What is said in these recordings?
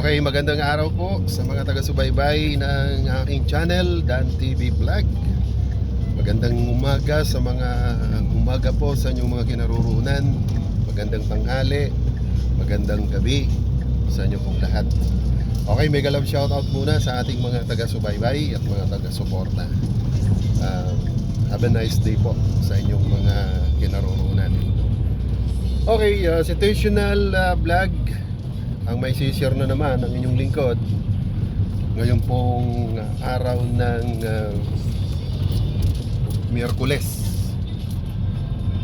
Okay, magandang araw po sa mga taga-subaybay ng aking channel, Dan TV Vlog. Magandang umaga sa mga umaga po sa inyong mga kinaroroonan. Magandang tanghali, magandang gabi sa inyo pong lahat. Okay, mega love shoutout muna sa ating mga taga-subaybay at mga taga-suporta. Have a nice day po sa inyong mga kinaroroonan. Okay, situational vlog ang may share na naman ang inyong lingkod ngayon pong araw ng Miyerkules,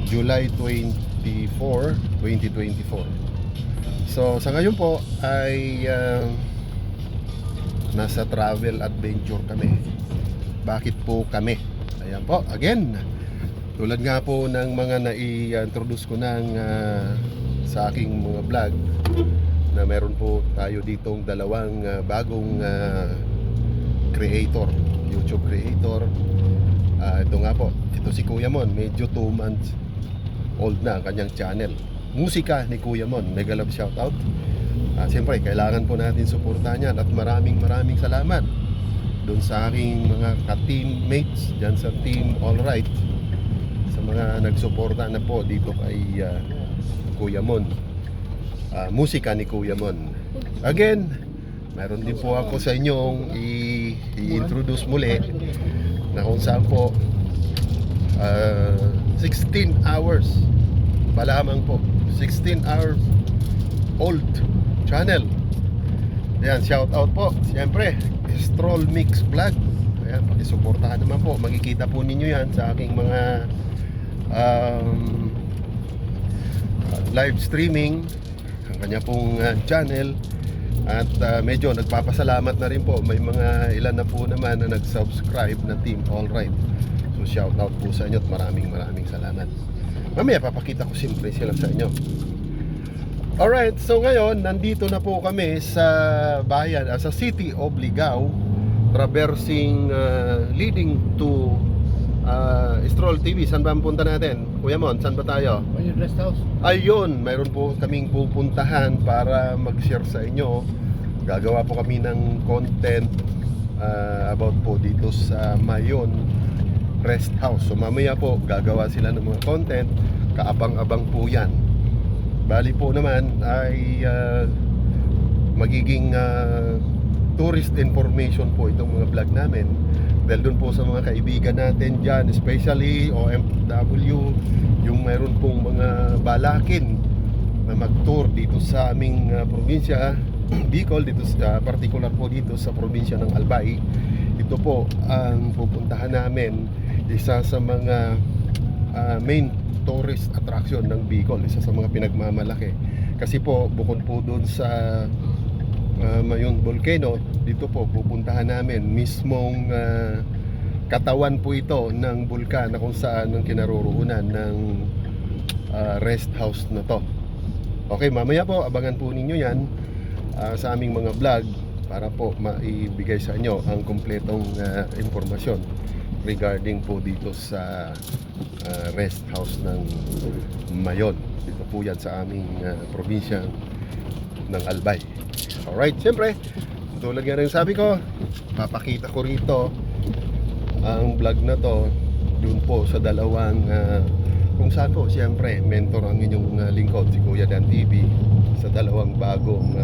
July 24, 2024. So sa ngayon po ay nasa travel adventure kami. Bakit po kami? Ayan po, again, tulad nga po ng mga nai-introduce ko ng sa aking mga vlog, na meron po tayo ditong dalawang bagong creator, YouTube creator. Ito nga po, ito si Kuya Mon, medyo 2 months old na ang kanyang channel, Musika ni Kuya Mon. Mega love shoutout. Siyempre, kailangan po natin suportahan yan at maraming salamat doon sa aking mga ka-teammates dyan sa Team Alright, sa mga nagsuporta na po dito kay Kuya Mon. Musika ni Kuya Mon. Again, meron din po ako sa inyong i-introduce muli na kung saan po 16 hours pa lamang po, 16 hours old channel. Ayan, shout out po siyempre Stroll Mix Vlog. Ayan, pakisuportahan naman po. Makikita po ninyo yan sa aking mga live streaming, ang kanya pong channel. At medyo nagpapasalamat na rin po, may mga ilan na po naman na nag-subscribe na Team Alright. So shout out po sa inyo at maraming salamat. Mamaya papakita ko siyempre sila sa inyo. Alright, so ngayon nandito na po kami sa bayan, sa City of Ligao, traversing leading to Stroll TV. Saan ba ang punta natin? Kuya Mon, saan ba tayo? Yung rest house. Ayun, mayroon po kaming pupuntahan para mag-share sa inyo. Gagawa po kami ng content about po dito sa Mayon Rest House. So mamaya po gagawa sila ng mga content. Kaabang-abang po yan. Bali po naman ay magiging tourist information po itong mga vlog namin. Dahil doon po sa mga kaibigan natin dyan, especially OFW, yung mayroon pong mga balakin na mag-tour dito sa aming probinsya, Bicol, dito sa, particular po dito sa probinsya ng Albay. Ito po ang pupuntahan namin, isa sa mga main tourist attraction ng Bicol, isa sa mga pinagmamalaki. Kasi po, bukod po doon sa Mayon Volcano, dito po pupuntahan namin mismong katawan po ito ng bulkan na kung saan ang kinaroroonan ng rest house na to. Okay, mamaya po abangan po ninyo yan sa aming mga vlog para po maibigay sa inyo ang kumpletong impormasyon regarding po dito sa rest house ng Mayon. Dito po yan sa aming probinsya ng Albay. Alright, siyempre tulad nga rin sabi ko, papakita ko rito ang vlog na to dun po sa dalawang kung saan po siyempre mentor ang inyong lingkod, si Kuya Dan TV, sa dalawang bagong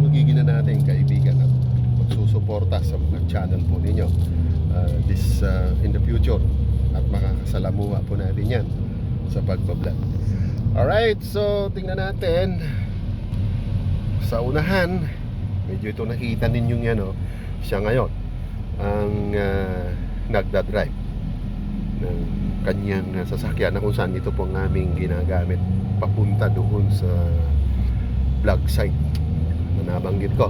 magiging na natin kaibigan at magsusuporta sa mga channel po ninyo this in the future, at makakasalamuha po natin yan sa pagbablog. Alright, so tingnan natin sa unahan. Medyo ito nakita ninyong yan, siya ngayon ang nagdadrive ng kanyang sasakyan na kung saan ito po ang aming ginagamit papunta doon sa vlog site na nabanggit ko.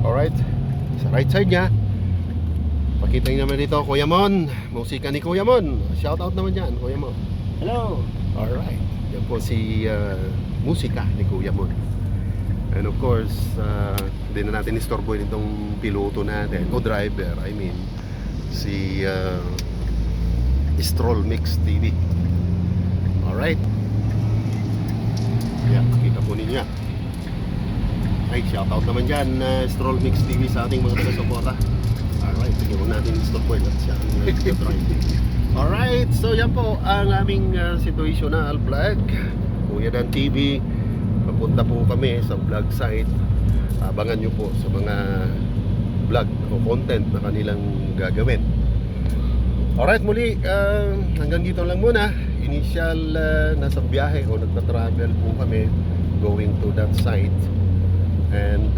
Alright, sa right side niya, pakita nyo naman dito, Kuya Mon, musika ni Kuya Mon. Shoutout naman dyan, Kuya Mon. Hello. Alright, yan po si musika ni Kuya Mon. And of course, hindi na natin istorbohin itong piloto natin, o driver, I mean, si Stroll Mix TV. Alright. Yan, kita po ninyo. Ay, shoutout naman dyan, Stroll Mix TV sa ating mga taga-suporta. Alright, bigyan mo natin yung stop point at siya ang nag-drive. Alright, so yan po ang aming situational vlog. Kuya Dan TV, papunta po kami sa vlog site. Abangan nyo po sa mga vlog o content na kanilang gagawin. Alright, muli, hanggang dito lang muna. Initial nasa biyahe o nagta-travel po kami going to that site. And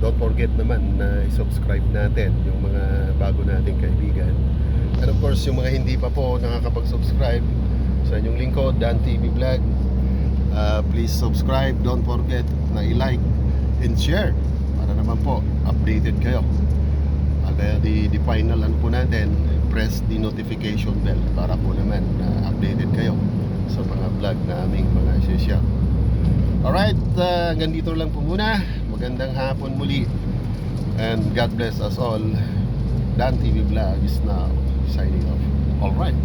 don't forget naman na i-subscribe natin yung mga bago nating kaibigan. And of course, yung mga hindi pa po nakakapag-subscribe sa inyong lingkod, Dan TV Vlog, please subscribe. Don't forget na i-like and share para naman po updated kayo. At the final ano po natin, press the notification bell para po naman na updated kayo sa mga vlog na aming mga share. Alright, hanggang dito lang po muna. Magandang hapon muli. And God bless us all. Dan TV Vlog is now signing off. Alright.